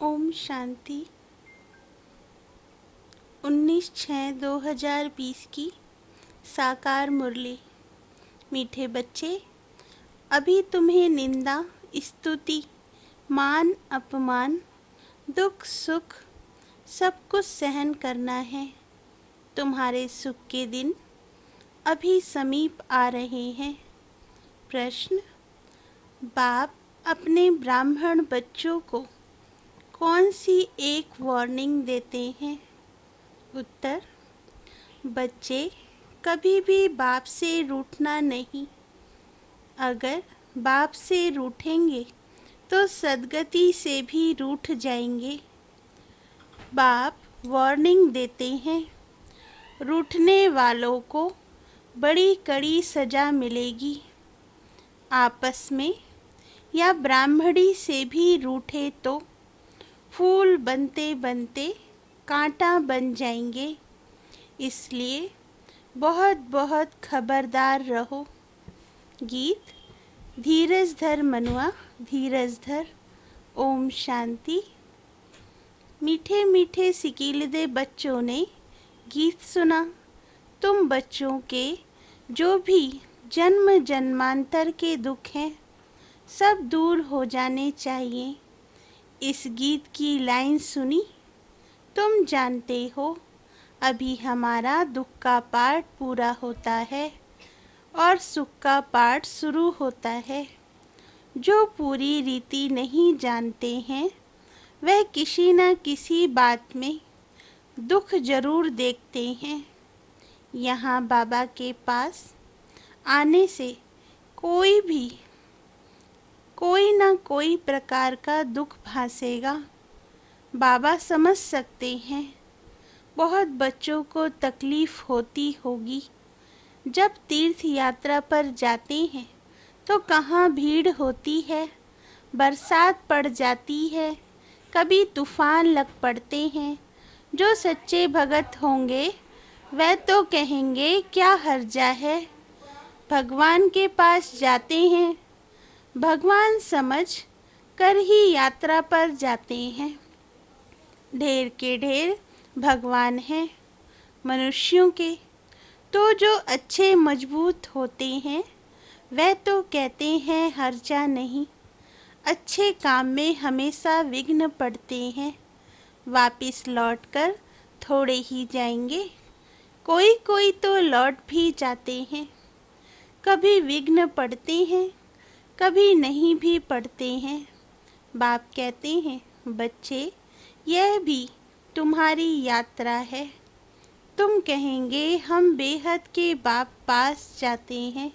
ओम शांति। 19/6/2020 की साकार मुरली। मीठे बच्चे, अभी तुम्हें निंदा, स्तुति, मान अपमान, दुख सुख सब कुछ सहन करना है। तुम्हारे सुख के दिन अभी समीप आ रहे हैं। प्रश्न: बाप अपने ब्राह्मण बच्चों को कौन सी एक वार्निंग देते हैं? उत्तर: बच्चे, कभी भी बाप से रूठना नहीं। अगर बाप से रूठेंगे तो सद्गति से भी रूठ जाएंगे। बाप वार्निंग देते हैं, रूठने वालों को बड़ी कड़ी सजा मिलेगी। आपस में या ब्राह्मणी से भी रूठे तो फूल बनते बनते कांटा बन जाएंगे। इसलिए बहुत बहुत खबरदार रहो। गीत: धीरज धर मनुआ, धीरज धर। ओम शांति। मीठे मीठे सिकीलदे बच्चों ने गीत सुना। तुम बच्चों के जो भी जन्म जन्मांतर के दुख हैं, सब दूर हो जाने चाहिए। इस गीत की लाइन सुनी? तुम जानते हो, अभी हमारा दुख का पाठ पूरा होता है और सुख का पाठ शुरू होता है। जो पूरी रीति नहीं जानते हैं, वह किसी न किसी बात में दुख जरूर देखते हैं। यहाँ बाबा के पास आने से कोई ना कोई प्रकार का दुख भासेगा। बाबा समझ सकते हैं। बहुत बच्चों को तकलीफ होती होगी। जब तीर्थ यात्रा पर जाते हैं तो कहाँ भीड़ होती है, बरसात पड़ जाती है, कभी तूफान लग पड़ते हैं। जो सच्चे भगत होंगे वह तो कहेंगे क्या हर्जा है। भगवान के पास जाते हैं, भगवान समझ कर ही यात्रा पर जाते हैं। ढेर के ढेर भगवान हैं मनुष्यों के, तो जो अच्छे मजबूत होते हैं वह तो कहते हैं हर्जा नहीं। अच्छे काम में हमेशा विघ्न पड़ते हैं, वापिस लौटकर थोड़े ही जाएंगे। कोई कोई तो लौट भी जाते हैं। कभी विघ्न पड़ते हैं, कभी नहीं भी पड़ते हैं। बाप कहते हैं, बच्चे, यह भी तुम्हारी यात्रा है। तुम कहेंगे हम बेहद के बाप पास जाते हैं।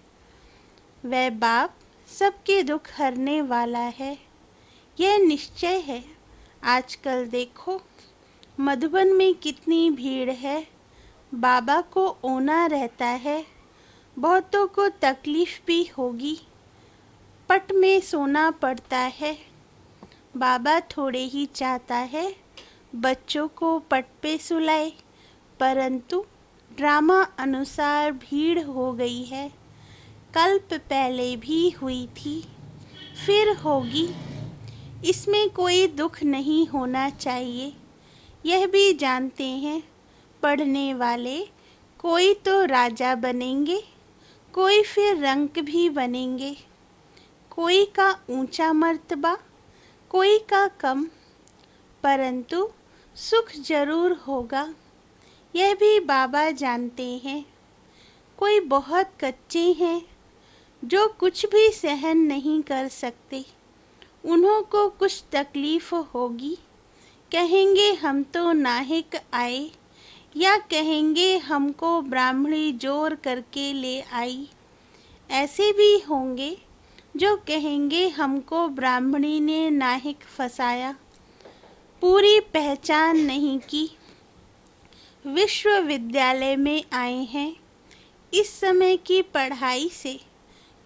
वह बाप सबके दुख हरने वाला है, यह निश्चय है। आजकल देखो मधुबन में कितनी भीड़ है। बाबा को ओना रहता है, बहुतों को तकलीफ भी होगी। पट में सोना पड़ता है। बाबा थोड़े ही चाहता है बच्चों को पट पे सुलाए, परंतु ड्रामा अनुसार भीड़ हो गई है। कल्प पहले भी हुई थी, फिर होगी। इसमें कोई दुख नहीं होना चाहिए। यह भी जानते हैं पढ़ने वाले कोई तो राजा बनेंगे, कोई फिर रंक भी बनेंगे। कोई का ऊंचा मर्तबा, कोई का कम, परंतु सुख जरूर होगा। यह भी बाबा जानते हैं। कोई बहुत कच्चे हैं जो कुछ भी सहन नहीं कर सकते। उन्हों को कुछ तकलीफ होगी, कहेंगे हम तो नाहिक आए, या कहेंगे हमको ब्राह्मणी जोर करके ले आई। ऐसे भी होंगे जो कहेंगे हमको ब्राह्मणी ने नाहिक फंसाया, पूरी पहचान नहीं की। विश्वविद्यालय में आए हैं। इस समय की पढ़ाई से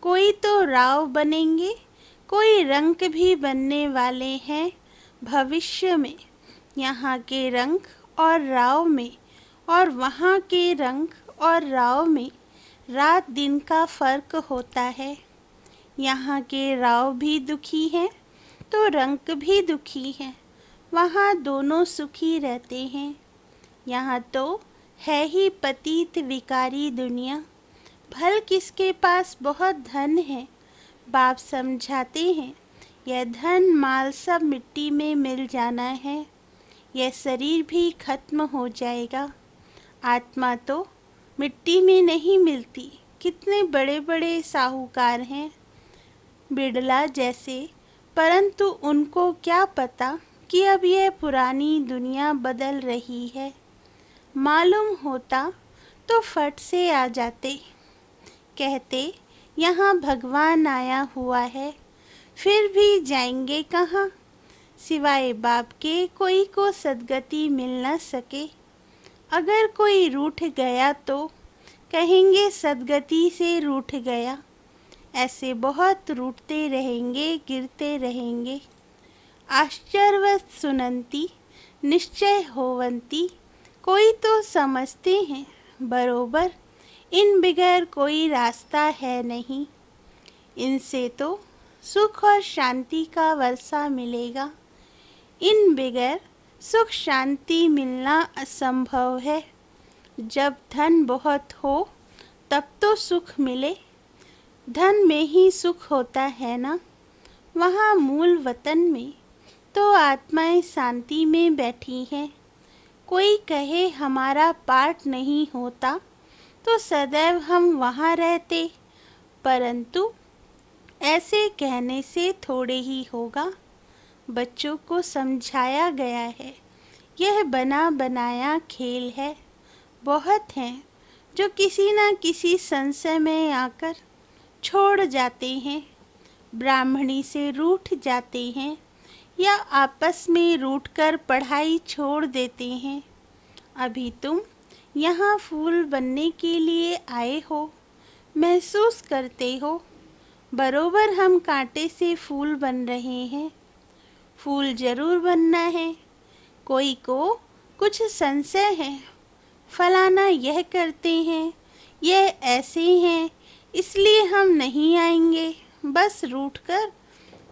कोई तो राव बनेंगे, कोई रंक भी बनने वाले हैं भविष्य में। यहाँ के रंक और राव में और वहाँ के रंक और राव में रात दिन का फर्क होता है। यहाँ के राव भी दुखी हैं तो रंक भी दुखी हैं, वहाँ दोनों सुखी रहते हैं। यहाँ तो है ही पतित विकारी दुनिया, भल किसके पास बहुत धन है। बाप समझाते हैं यह धन माल सब मिट्टी में मिल जाना है, यह शरीर भी खत्म हो जाएगा। आत्मा तो मिट्टी में नहीं मिलती। कितने बड़े बड़े साहूकार हैं बिड़ला जैसे, परंतु उनको क्या पता कि अब यह पुरानी दुनिया बदल रही है। मालूम होता तो फट से आ जाते, कहते यहाँ भगवान आया हुआ है। फिर भी जाएंगे कहाँ, सिवाय बाप के कोई को सद्गति मिल न सके। अगर कोई रूठ गया तो कहेंगे सद्गति से रूठ गया। ऐसे बहुत रूठते रहेंगे, गिरते रहेंगे। आश्चर्यवत सुनंती निश्चय होवंती, कोई तो समझते हैं बरोबर, इन बगैर कोई रास्ता है नहीं। इनसे तो सुख और शांति का वर्षा मिलेगा। इन बगैर सुख शांति मिलना असंभव है। जब धन बहुत हो तब तो सुख मिले, धन में ही सुख होता है ना। वहाँ मूल वतन में तो आत्माएं शांति में बैठी हैं। कोई कहे हमारा पाठ नहीं होता तो सदैव हम वहाँ रहते, परंतु ऐसे कहने से थोड़े ही होगा। बच्चों को समझाया गया है यह बना बनाया खेल है। बहुत हैं जो किसी न किसी संशय में आकर छोड़ जाते हैं, ब्राह्मणी से रूठ जाते हैं या आपस में रूठकर पढ़ाई छोड़ देते हैं। अभी तुम यहाँ फूल बनने के लिए आए हो, महसूस करते हो बरोबर हम कांटे से फूल बन रहे हैं। फूल जरूर बनना है। कोई को कुछ संशय है, फलाना यह करते हैं, यह ऐसे हैं, इसलिए हम नहीं आएंगे। बस रूठकर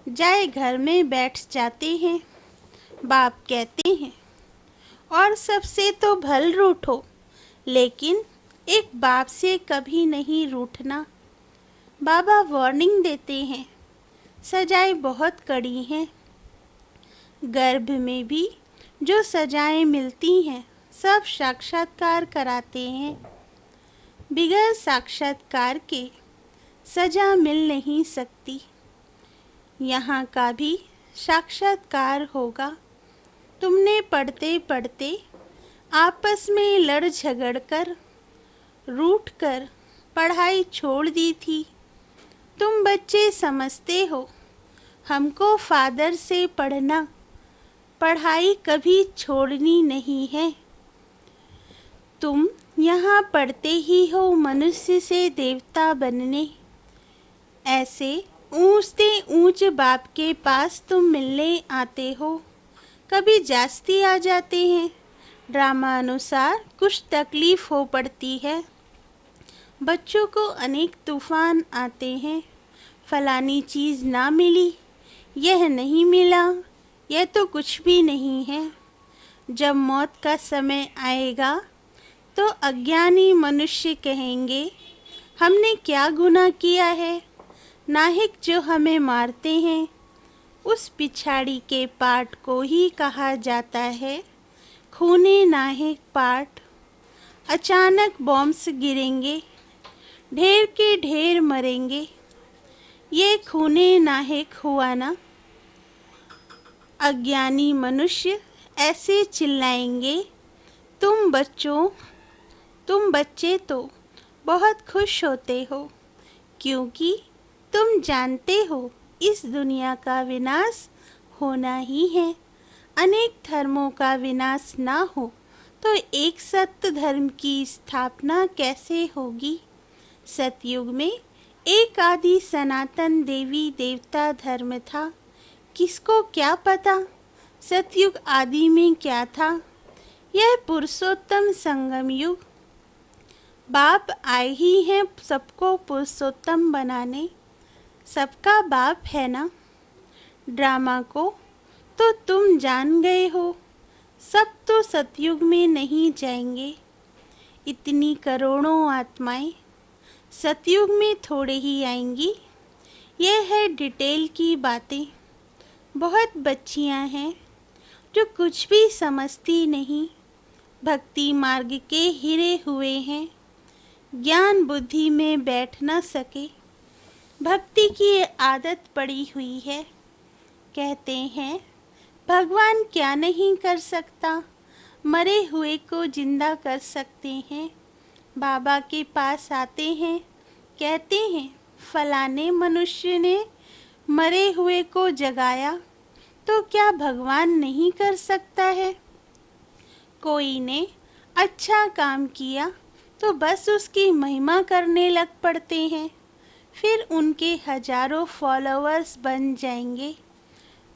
जाए घर में बैठ जाते हैं। बाप कहते हैं और सबसे तो भल रूठो, लेकिन एक बाप से कभी नहीं रूठना। बाबा वार्निंग देते हैं सजाएं बहुत कड़ी हैं। गर्भ में भी जो सजाएं मिलती हैं सब साक्षात्कार कराते हैं। बिगैर साक्षात्कार के सजा मिल नहीं सकती। यहाँ का भी साक्षात्कार होगा। तुमने पढ़ते पढ़ते आपस में लड़ झगड़ कर रूठ कर पढ़ाई छोड़ दी थी। तुम बच्चे समझते हो हमको फादर से पढ़ना, पढ़ाई कभी छोड़नी नहीं है। तुम यहाँ पढ़ते ही हो मनुष्य से देवता बनने। ऐसे ऊंचते ऊंच बाप के पास तुम मिलने आते हो। कभी जास्ती आ जाते हैं, ड्रामा अनुसार कुछ तकलीफ हो पड़ती है। बच्चों को अनेक तूफान आते हैं। फलानी चीज़ ना मिली, यह नहीं मिला, यह तो कुछ भी नहीं है। जब मौत का समय आएगा तो अज्ञानी मनुष्य कहेंगे हमने क्या गुनाह किया है। नाहिक जो हमें मारते हैं उस पिछाड़ी के पाठ को ही कहा जाता है खूने नाहिक पाठ। अचानक बॉम्ब्स गिरेंगे, ढेर के ढेर मरेंगे, ये खूने नाहिक हुआ ना। अज्ञानी मनुष्य ऐसे चिल्लाएंगे। तुम बच्चे तो बहुत खुश होते हो, क्योंकि तुम जानते हो इस दुनिया का विनाश होना ही है। अनेक धर्मों का विनाश ना हो तो एक सत्य धर्म की स्थापना कैसे होगी। सतयुग में एक आदि सनातन देवी देवता धर्म था। किसको क्या पता सतयुग आदि में क्या था। यह पुरुषोत्तम संगम युग। बाप आए ही हैं सबको पुरुषोत्तम बनाने। सबका बाप है ना। ड्रामा को तो तुम तुम जान गए हो, सब तो सतयुग में नहीं जाएंगे। इतनी करोड़ों आत्माएं सतयुग में थोड़े ही आएंगी। यह है डिटेल की बातें। बहुत बच्चियां हैं जो कुछ भी समझती नहीं, भक्ति मार्ग के हिरे हुए हैं, ज्ञान बुद्धि में बैठ न सके, भक्ति की आदत पड़ी हुई है। कहते हैं भगवान क्या नहीं कर सकता, मरे हुए को जिंदा कर सकते हैं। बाबा के पास आते हैं, कहते हैं फलाने मनुष्य ने मरे हुए को जगाया, तो क्या भगवान नहीं कर सकता है। कोई ने अच्छा काम किया तो बस उसकी महिमा करने लग पड़ते हैं, फिर उनके हजारों फॉलोअर्स बन जाएंगे।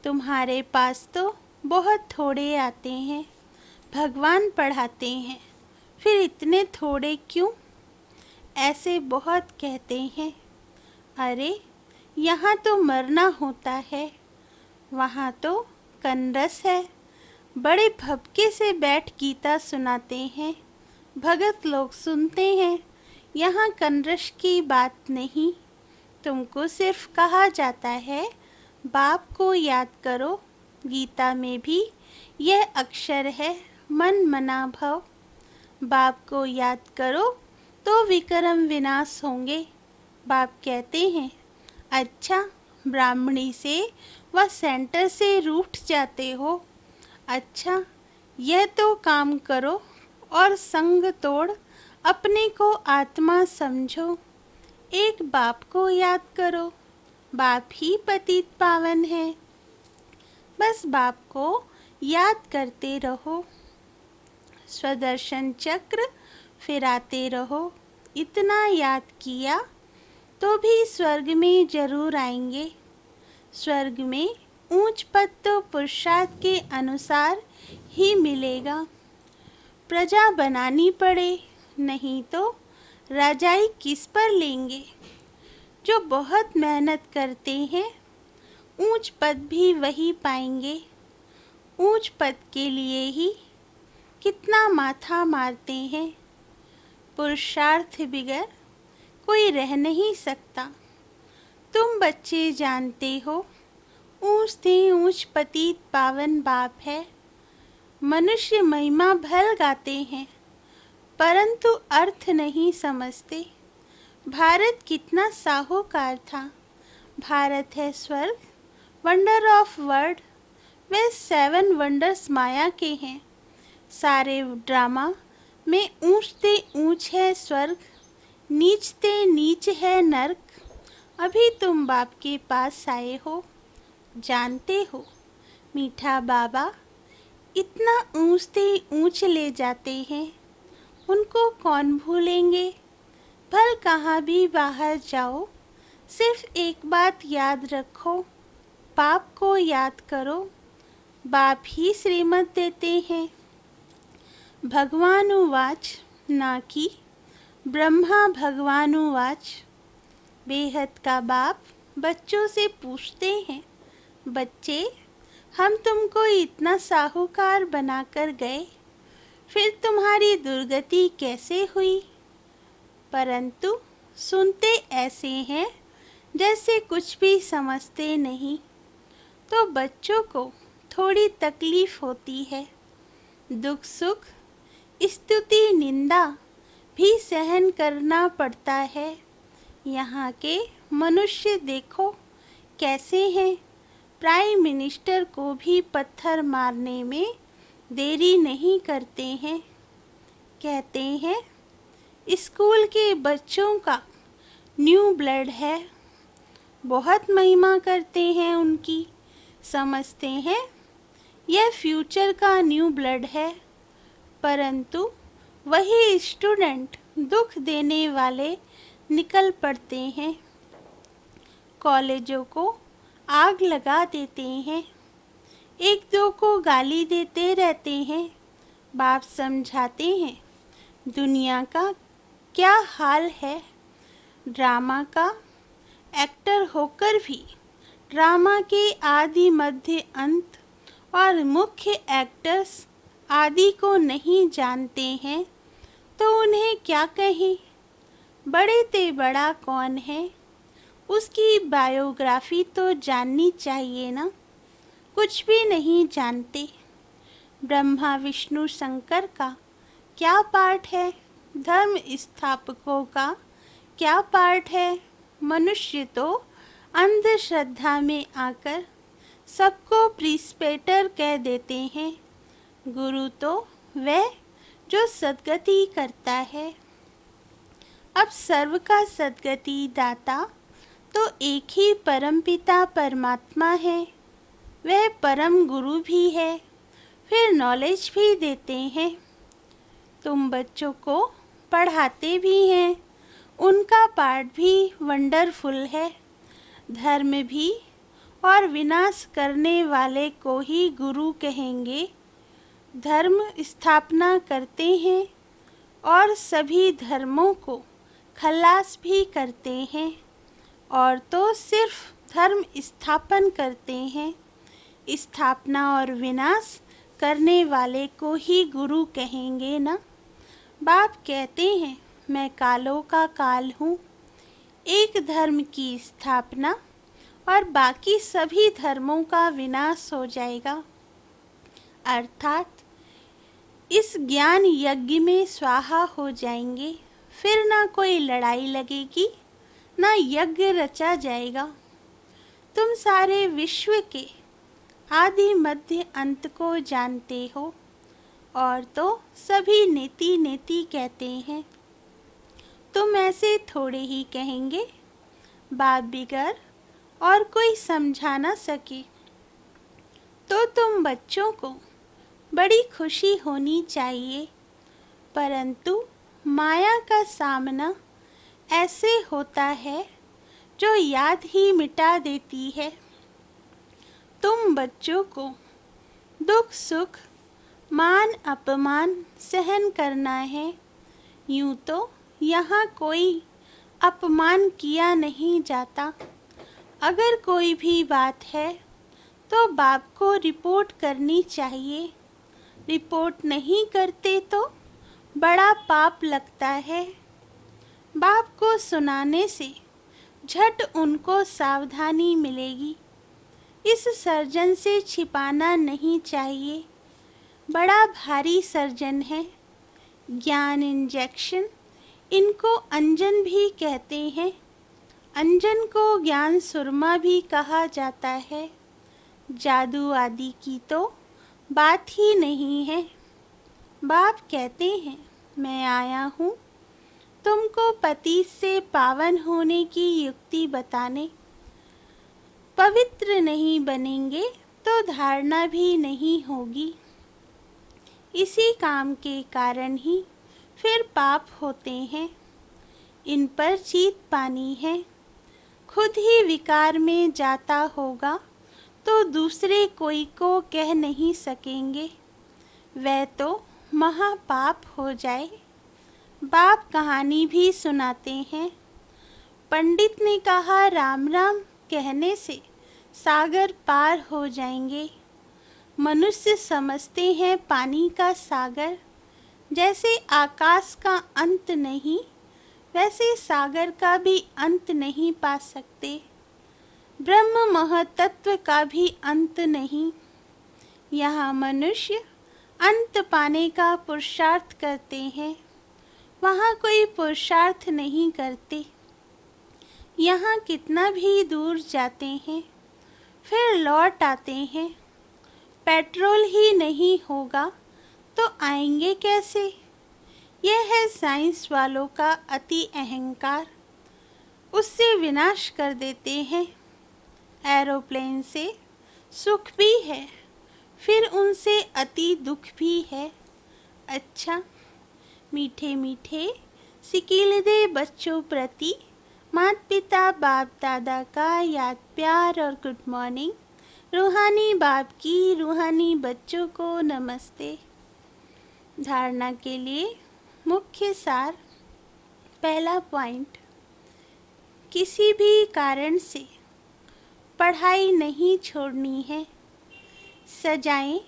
तुम्हारे पास तो बहुत थोड़े आते हैं, भगवान पढ़ाते हैं, फिर इतने थोड़े क्यों। ऐसे बहुत कहते हैं। अरे यहाँ तो मरना होता है, वहाँ तो कनरस है। बड़े भपके से बैठ गीता सुनाते हैं, भगत लोग सुनते हैं। यहाँ कनरस की बात नहीं, तुमको सिर्फ कहा जाता है बाप को याद करो। गीता में भी यह अक्षर है, मन मना भव। बाप को याद करो तो विक्रम विनाश होंगे। बाप कहते हैं अच्छा, ब्राह्मणी से व सेंटर से रूठ जाते हो। अच्छा, यह तो काम करो और संग तोड़ अपने को आत्मा समझो। एक बाप को याद करो, बाप ही पतित पावन है। बस बाप को याद करते रहो, स्वदर्शन चक्र फिराते रहो। इतना याद किया तो भी स्वर्ग में जरूर आएंगे। स्वर्ग में ऊंच पद तो पुरुषार्थ के अनुसार ही मिलेगा। प्रजा बनानी पड़े, नहीं तो राजाई किस पर लेंगे। जो बहुत मेहनत करते हैं ऊंच पद भी वही पाएंगे। ऊंच पद के लिए ही कितना माथा मारते हैं। पुरुषार्थ बिगर कोई रह नहीं सकता। तुम बच्चे जानते हो ऊंच से ऊंच पतित पावन बाप है। मनुष्य महिमा भल गाते हैं परंतु अर्थ नहीं समझते। भारत कितना साहूकार था। भारत है स्वर्ग, वंडर ऑफ वर्ल्ड। वे 7 वंडर्स माया के हैं। सारे ड्रामा में ऊंचते ऊंच है स्वर्ग, नीचते नीच है नर्क। अभी तुम बाप के पास आए हो, जानते हो मीठा बाबा इतना ऊंचते ऊंच ले जाते हैं, उनको कौन भूलेंगे। भल कहाँ भी बाहर जाओ, सिर्फ एक बात याद रखो, बाप को याद करो। बाप ही श्रीमत देते हैं। भगवानुवाच ना कि ब्रह्मा भगवानुवाच। बेहद का बाप बच्चों से पूछते हैं, बच्चे हम तुमको इतना साहूकार बनाकर गए, फिर तुम्हारी दुर्गति कैसे हुई। परंतु सुनते ऐसे हैं जैसे कुछ भी समझते नहीं। तो बच्चों को थोड़ी तकलीफ होती है, दुख सुख स्तुति निंदा भी सहन करना पड़ता है। यहाँ के मनुष्य देखो कैसे हैं। प्राइम मिनिस्टर को भी पत्थर मारने में देरी नहीं करते हैं। कहते हैं स्कूल के बच्चों का न्यू ब्लड है, बहुत महिमा करते हैं उनकी। समझते हैं यह फ्यूचर का न्यू ब्लड है, परंतु वही स्टूडेंट दुख देने वाले निकल पड़ते हैं। कॉलेजों को आग लगा देते हैं, एक दो को गाली देते रहते हैं। बाप समझाते हैं दुनिया का क्या हाल है। ड्रामा का एक्टर होकर भी ड्रामा के आदि मध्य अंत और मुख्य एक्टर्स आदि को नहीं जानते हैं तो उन्हें क्या कहें। बड़े ते बड़ा कौन है, उसकी बायोग्राफी तो जाननी चाहिए ना। कुछ भी नहीं जानते। ब्रह्मा विष्णु शंकर का क्या पार्ट है, धर्म स्थापकों का क्या पार्ट है। मनुष्य तो अंधश्रद्धा में आकर सबको प्रिस्पेटर कह देते हैं। गुरु तो वह जो सद्गति करता है। अब सर्व का सद्गति दाता तो एक ही परमपिता परमात्मा है, वह परम गुरु भी है, फिर नॉलेज भी देते हैं। तुम बच्चों को पढ़ाते भी हैं, उनका पाठ भी वंडरफुल है। धर्म भी और विनाश करने वाले को ही गुरु कहेंगे। धर्म स्थापना करते हैं और सभी धर्मों को खलास भी करते हैं, और तो सिर्फ धर्म स्थापन करते हैं। स्थापना और विनाश करने वाले को ही गुरु कहेंगे ना। बाप कहते हैं मैं कालों का काल हूँ। एक धर्म की स्थापना और बाकी सभी धर्मों का विनाश हो जाएगा। अर्थात इस ज्ञान यज्ञ में स्वाहा हो जाएंगे। फिर ना कोई लड़ाई लगेगी, ना यज्ञ रचा जाएगा। तुम सारे विश्व के आदि मध्य अंत को जानते हो, और तो सभी नेति नेति कहते हैं। तुम ऐसे थोड़े ही कहेंगे, बाप बिगर और कोई समझा ना सके। तो तुम बच्चों को बड़ी खुशी होनी चाहिए, परंतु माया का सामना ऐसे होता है जो याद ही मिटा देती है। तुम बच्चों को दुख सुख मान अपमान सहन करना है। यूं तो यहाँ कोई अपमान किया नहीं जाता। अगर कोई भी बात है तो बाप को रिपोर्ट करनी चाहिए। रिपोर्ट नहीं करते तो बड़ा पाप लगता है। बाप को सुनाने से झट उनको सावधानी मिलेगी। इस सर्जन से छिपाना नहीं चाहिए। बड़ा भारी सर्जन है। ज्ञान इंजेक्शन, इनको अंजन भी कहते हैं। अंजन को ज्ञान सुरमा भी कहा जाता है। जादू आदि की तो बात ही नहीं है। बाप कहते हैं मैं आया हूँ तुमको पति से पावन होने की युक्ति बताने। पवित्र नहीं बनेंगे तो धारणा भी नहीं होगी। इसी काम के कारण ही फिर पाप होते हैं। इन पर जीत पानी है। खुद ही विकार में जाता होगा तो दूसरे कोई को कह नहीं सकेंगे, वह तो महापाप हो जाए। बाप कहानी भी सुनाते हैं। पंडित ने कहा राम राम कहने से सागर पार हो जाएंगे। मनुष्य समझते हैं पानी का सागर, जैसे आकाश का अंत नहीं वैसे सागर का भी अंत नहीं पा सकते। ब्रह्म महतत्व का भी अंत नहीं। यहाँ मनुष्य अंत पाने का पुरुषार्थ करते हैं, वहाँ कोई पुरुषार्थ नहीं करते। यहाँ कितना भी दूर जाते हैं फिर लौट आते हैं। पेट्रोल ही नहीं होगा तो आएंगे कैसे। यह है साइंस वालों का अति अहंकार, उससे विनाश कर देते हैं। एरोप्लेन से सुख भी है, फिर उनसे अति दुख भी है। अच्छा, मीठे मीठे सिकीलदे बच्चों प्रति माता पिता बाप दादा का याद प्यार और गुड मॉर्निंग। रूहानी बाप की रूहानी बच्चों को नमस्ते। धारणा के लिए मुख्य सार। पहला पॉइंट, किसी भी कारण से पढ़ाई नहीं छोड़नी है। सजाएं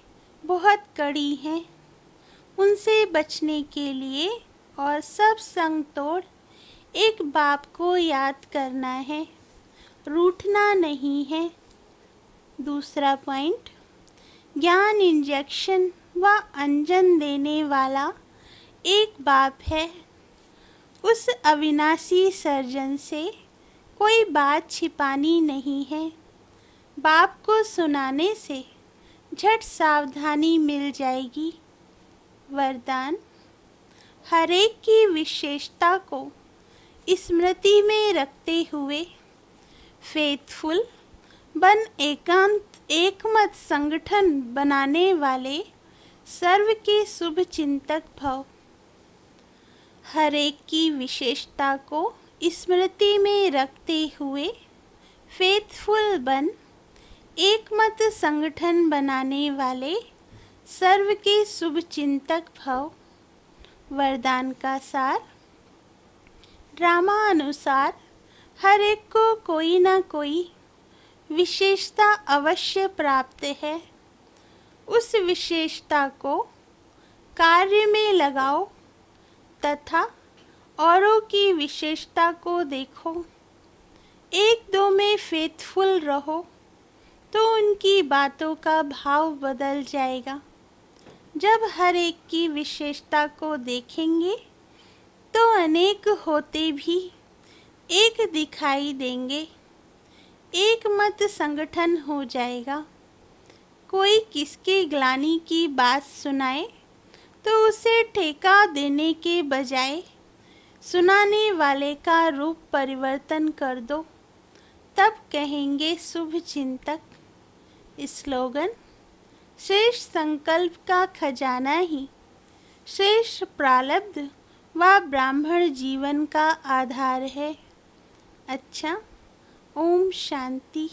बहुत कड़ी हैं, उनसे बचने के लिए और सब संग तोड़ एक बाप को याद करना है, रूठना नहीं है। दूसरा पॉइंट, ज्ञान इंजेक्शन व अंजन देने वाला एक बाप है। उस अविनाशी सर्जन से कोई बात छिपानी नहीं है। बाप को सुनाने से झट सावधानी मिल जाएगी। वरदान, हरेक की विशेषता को स्मृति में रखते हुए फेथफुल बन एकमत संगठन बनाने वाले सर्व के शुभ चिंतक भव। हरेक की विशेषता को स्मृति में रखते हुए फेथफुल बन एकमत संगठन बनाने वाले सर्व के शुभ चिंतक भव। वरदान का सार, ड्रामा अनुसार हर एक को कोई ना कोई विशेषता अवश्य प्राप्त है। उस विशेषता को कार्य में लगाओ तथा औरों की विशेषता को देखो। एक दो में फेथफुल रहो तो उनकी बातों का भाव बदल जाएगा। जब हर एक की विशेषता को देखेंगे तो अनेक होते भी एक दिखाई देंगे। एक मत संगठन हो जाएगा। कोई किसके ग्लानि की बात सुनाए तो उसे ठेका देने के बजाय सुनाने वाले का रूप परिवर्तन कर दो, तब कहेंगे शुभ चिंतक। स्लोगन, श्रेष्ठ संकल्प का खजाना ही श्रेष्ठ प्रारब्ध व ब्राह्मण जीवन का आधार है। अच्छा, ओम शांति।